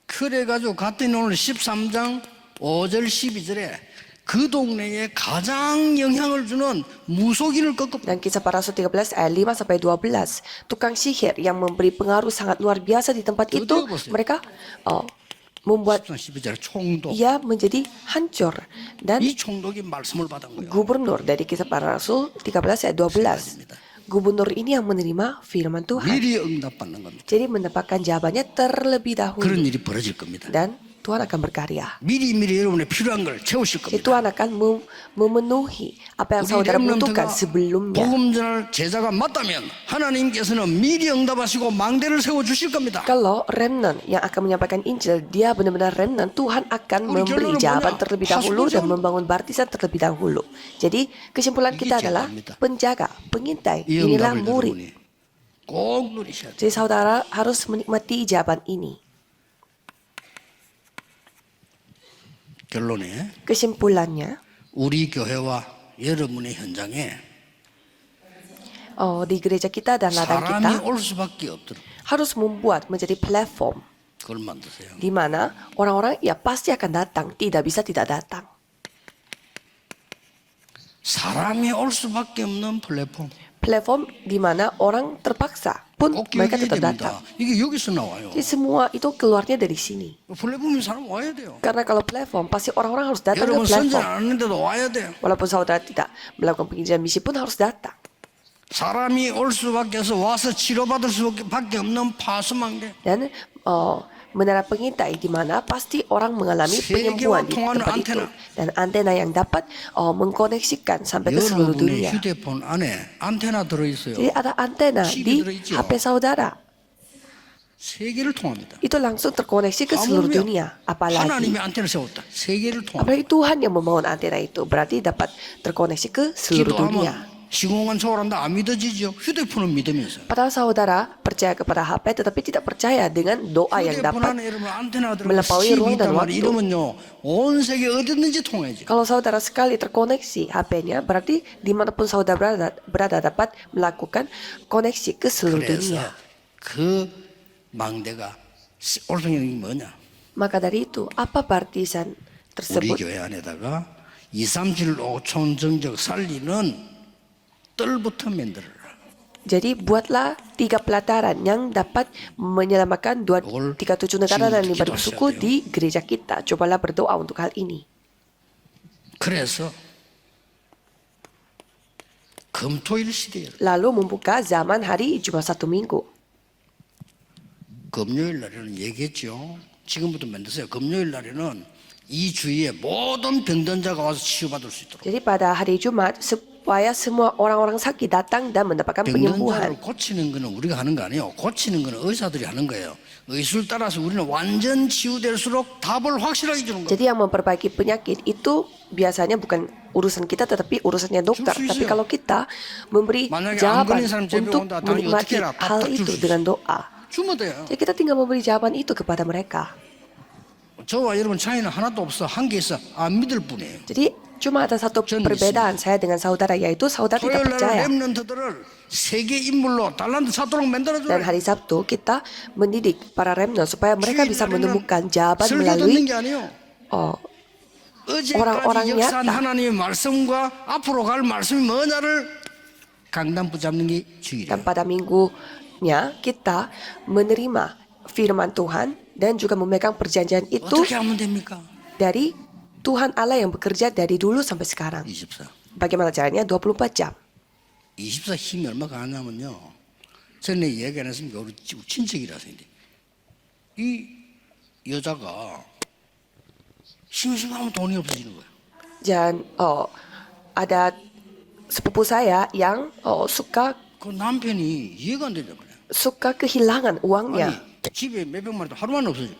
그래가지고 갔더니 오늘 13장 5절 12절에 그 동네에 가장 영향을 주는 무속인을 꺾어. Dan Kisah para Rasul 13 ayat 5 sampai 12, tukang sihir yang memberi pengaruh sangat luar biasa di tempat itu, mereka membuat 12절 총독. ia menjadi hancur. Dan 이 총독이 말씀을 받은 거예요. gubernur dari Kisah para Rasul 13 ayat 12, gubernur ini yang menerima firman Tuhan. 미리 응답받는 겁니다. Jadi mendapatkan jawabannya terlebih 그런 dahulu. 일이 벌어질 겁니다. Dan Tuhan akan berkarya. 미리 여러분의 필요한 걸 채우실 Jadi 겁니다. Tuhan akan memenuhi apa yang 우리 saudara butuhkan 렘넌트가 sebelumnya. 복음 전할 제자가 맞다면 하나님께서는 미리 응답하시고 망대를 세워 주실 겁니다. Kalau remnant yang akan menyampaikan Injil, dia benar-benar remnant, Tuhan akan memberi jawaban terlebih dahulu dan membangun baptisan terlebih dahulu. Jadi kesimpulan kita adalah penjaga, pengintai, 이 inilah 응답을 murid. 여러분이 꼭 누리셔야 돼요. Jadi saudara harus menikmati jawaban ini. 결론에 Kesimpulannya, 우리 교회와 여러분의 현장에 di gereja kita dan ladang kita, 사람이 올 수밖에 없도록 harus membuat menjadi platform 그걸 만드세요. di mana orang-orang ya pasti akan datang, tidak bisa tidak datang. 사람이 올 수밖에 없는 플랫폼. Platform di mana orang terpaksa pun 꼭 mereka 기억해야 tetap datang. 됩니다. 이게 여기서 나와요. Jadi semua itu keluarnya dari sini. 플랫폼에 사람 와야 돼요. Karena kalau platform pasti orang-orang harus datang ke 여러분 선전 platform. 안 했는데도 와야 돼요. Walaupun saudara tidak melakukan penginjilan misi pun harus datang. 사람이 올 수밖에 없어 와서 치료받을 수밖에 없는 파수망대. Dan menara pengintai di mana pasti orang mengalami 세계와 penyembuhan di 통하는 tempat itu. antena. Dan antena yang dapat mengkoneksikan sampai ke seluruh 여러분의 dunia. 휴대폰 안에 안테나 들어있어요. Jadi ada antena di 들어있죠. HP saudara. 세계를 통합니다. Itu langsung terkoneksi ke seluruh 하물며 dunia. Apalagi 하나님이 안테나를 세웠다. 세계를 통합니다. apalagi Tuhan yang membangun antena itu berarti dapat terkoneksi ke seluruh dunia. 기도하면 시공간 초월한다 안 믿어지죠. 휴대폰은 믿으면서. Padahal saudara percaya kepada HP tetapi tidak percaya dengan doa yang 휴대폰 dapat 안에 여러분 안테나 들어가 melampaui ruang dan waktu. 이러면요 온 세계 어디든지 통해져. Kalau saudara sekali terkoneksi HP-nya, berarti dimanapun saudara berada dapat melakukan koneksi ke seluruh 그래서 dunia. 그 망대가 올성형이 뭐냐? Maka dari itu, apa partisan 우리 tersebut? 교회 안에다가 237 5촌 정적 살리는 뜰부터 만들어라. Jadi buatlah 3 pelataran yang dapat menyelamatkan 37 negara dan 5 suku di gereja kita. Cobalah berdoa untuk hal ini. 그래서 금토일 시대에 Lalu membuka zaman hari Jumat Sabtu Minggu. 금요일 날에는 얘기했죠. 지금부터 만드세요. 금요일 날에는 이 주위에 모든 병든자가 와서 치유받을 수 있도록. Jadi pada hari Jumat supaya semua orang-orang sakit datang dan mendapatkan penyembuhan. 병든자를 고치는 거는 우리가 하는 거 아니에요. 고치는 거는 의사들이 하는 거예요. 의술 따라서 우리는 완전 치유될수록 답을 확실하게 주는 거예요. Jadi yang memperbaiki penyakit itu biasanya bukan urusan kita tetapi urusannya dokter. 줄수 Tapi 있어요. kalau kita memberi 만약에 안 jawaban 걸린 사람 집에 untuk 온다. 당연히 menikmati 어떻게 해라. hal 답 줄 itu 수 dengan doa. 주면 돼요. Jadi kita tinggal memberi jawaban itu kepada mereka. 저와 여러분 차이는 하나도 없어. 한 개 있어. 안 믿을 뿐이에요. Jadi cuma ada satu 저는 perbedaan saya dengan saudara yaitu saudara tidak 토요일 날 percaya. 렘넌트들을 세계 인물로 달란트 찾도록 Dan 만들어줘요. hari Sabtu kita mendidik para remnant supaya mereka bisa menemukan jawaban 설교 듣는 melalui 게 아니에요. orang-orang 어제까지 역사한 nyata. 하나님의 말씀과 앞으로 갈 말씀이 뭐냐를 강단 붙잡는 게 주일이에요. Dan pada minggunya kita menerima firman Tuhan dan juga memegang perjanjian itu 어떻게 하면 됩니까? dari Tuhan Allah yang bekerja dari dulu sampai sekarang. 24. Bagaimana caranya? 24 jam. 24 힘이 얼마 강하냐면요. 전에 얘기 안 했습니까? 우리 친척이라서. 이 여자가 심심하면 돈이 없어지는 거예요. Dan ada sepupu saya yang suka 그 남편이 이해가 안 되는 거예요. kehilangan uangnya. 아니, 집에 몇백만 원도 하루만 없어져.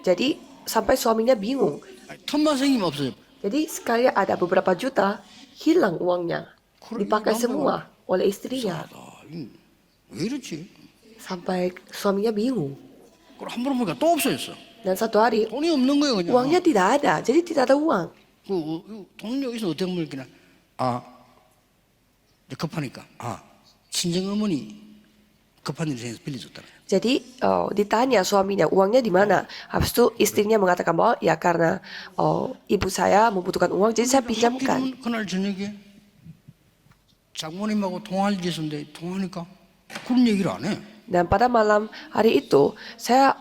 Jadi sampai suaminya bingung. 틈만 생기면 없어져. Jadi sekali ada beberapa juta hilang uangnya, dipakai semua oleh istrinya. 왜 이렇지? Sampai suaminya bingung. 그걸 한 번 보니까 또 없어졌어. Dan satu hari 돈이 없는 거예요, 그냥. uangnya tidak ada, jadi tidak ada uang. 돈 여기서 어떻게 물기나? 이제 급하니까. 친정 어머니 급한 일이 생겨서 빌려줬다. Jadi ditanya suaminya uangnya di mana. Habis itu istrinya mengatakan bahwa ya karena ibu saya membutuhkan uang, jadi saya pinjamkan. 그날 저녁에 장모님하고 통화할 게 있었는데 통화하니까 그런 얘기를 안 해. Dan pada malam hari itu saya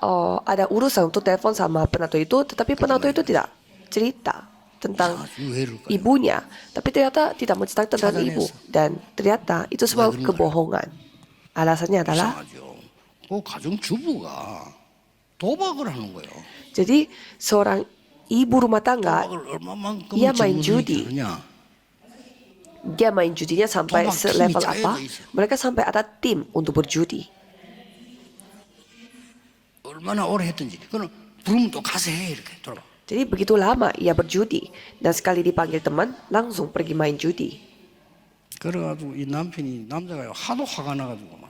ada urusan untuk telepon sama penatua itu, tetapi penatua itu tidak cerita tentang 왜 이럴까요? ibunya, tapi ternyata tidak menceritakan tentang ibu. Dan ternyata itu semua 그런가요? kebohongan. Alasannya adalah 이상하죠. 그 가정 주부가 도박을 하는 거예요. jadi seorang ibu rumah tangga 도박을 얼마만큼 Ia main 전문이 judi. 하느냐. dia main judinya sampai 도박 selevel 팀이 짜여져 apa? 있어요. Mereka sampai ada tim untuk berjudi. 얼마나 오래 했든지. 그럼 부르면 또 가서 해 이렇게 돌아봐. Jadi begitu lama ia berjudi dan sekali dipanggil teman langsung pergi main judi. 그래가지고 이 남자가 하도 화가 나가지고 막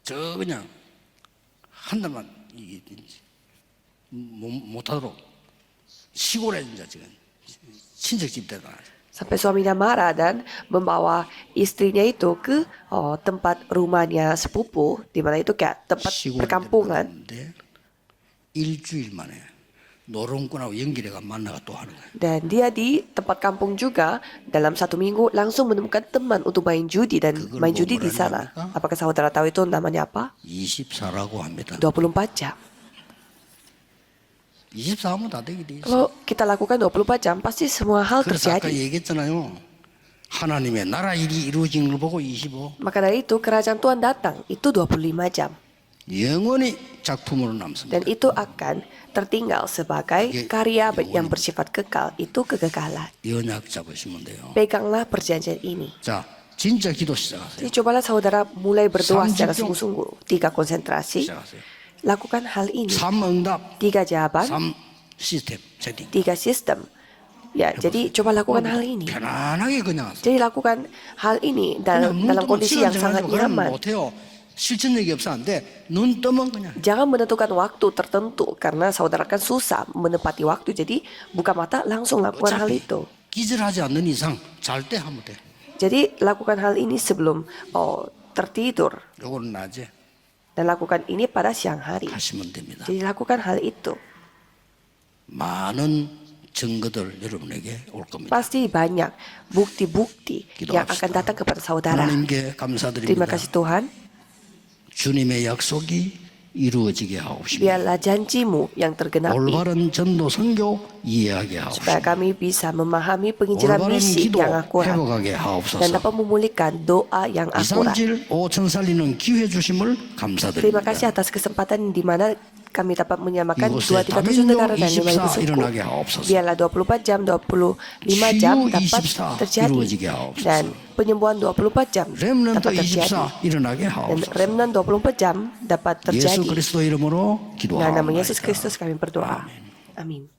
저 그냥 한 달만 못하도록 시골에 이제 지금 친척 집 데다 Sampai suaminya marah dan membawa istrinya itu ke tempat rumahnya sepupu, di mana itu kayak tempat 시골 perkampungan. 데인데 일주일 만에 노름꾼하고 연결해가 만나가 또 하는 거야. Dan dia di tempat kampung juga dalam 1 minggu langsung menemukan teman untuk main judi dan 그걸 main 뭐 judi di sana. 뭐라냐니까? Apakah saudara tahu itu namanya apa? 24라고 합니다. 24 jam. 24하면 다 되게 돼 있어. Kalau kita lakukan 24 jam, pasti semua hal 그래서 아까 terjadi. 얘기했잖아요. 하나님의 나라 일이 이루어지는 걸 보고 25. Maka dari itu, kerajaan Tuhan datang, itu 25 jam. 영원히 작품으로 남습니다. Dan itu akan tertinggal sebagai karya yang bersifat kekal. Itu kekekalan. 연약 잡으시면 돼요. Peganglah perjanjian ini. 자, 진짜 기도 시작하세요. Jadi cobalah saudara mulai berdoa secara 삼집중. sungguh-sungguh. 3 konsentrasi. 시작하세요. Lakukan hal ini. 3 응답, 3 jawaban, 3 시스템 세팅. 3 sistem. Ya, jadi coba lakukan hal ini. 편안하게 그냥 하세요. Jadi lakukan hal ini 그냥 눈 dalam 뜨면 kondisi 시간 yang sangat 정해가지고 그러면 nyaman. 못해요. 실천력이 없었는데 눈 뜨면 그냥 Jangan menentukan waktu tertentu karena saudara kan susah menepati waktu. Jadi buka mata langsung lakukan hal 어차피 itu. 기절하지 않는 이상 잘 때 하면 돼. Jadi lakukan hal ini sebelum tertidur 요거는 낮에 dan lakukan ini pada siang hari. 하시면 됩니다. Jadi lakukan hal itu. 많은 증거들 여러분에게 올 겁니다. Pasti banyak bukti-bukti yang 기도합시다. akan datang kepada saudara. 하나님께 Terima 감사드립니다. kasih Tuhan. 주님의 약속이 이루어지게 하옵시고 Biarlah janjimu yang tergenapi. 올바른 전도 선교 이해하게 Supaya 하옵시고 kami bisa memahami penginjilan 올바른 misi 기도 yang akurat 회복하게 dan 하옵소서. dapat memulihkan doa yang akurat. 이상질 5천 살리는 기회 주심을 Terima kasih 감사드립니다. atas kesempatan di mana kami dapat menyamakan 이곳에 2-3 negara dan 5 다민족 suku. 일어나게 하옵소서. Biarlah 24 jam, 25 jam 치유 dapat 24 terjadi 이루어지게 하옵소서. dan penyembuhan 24 jam 렘넌트 dapat terjadi 24 일어나게 dan 하옵소서. remnant 24 jam dapat 예수 terjadi. 그리스도 이름으로 Dengan nama Yesus 기도하옵나이다. Kristus kami berdoa. Amin.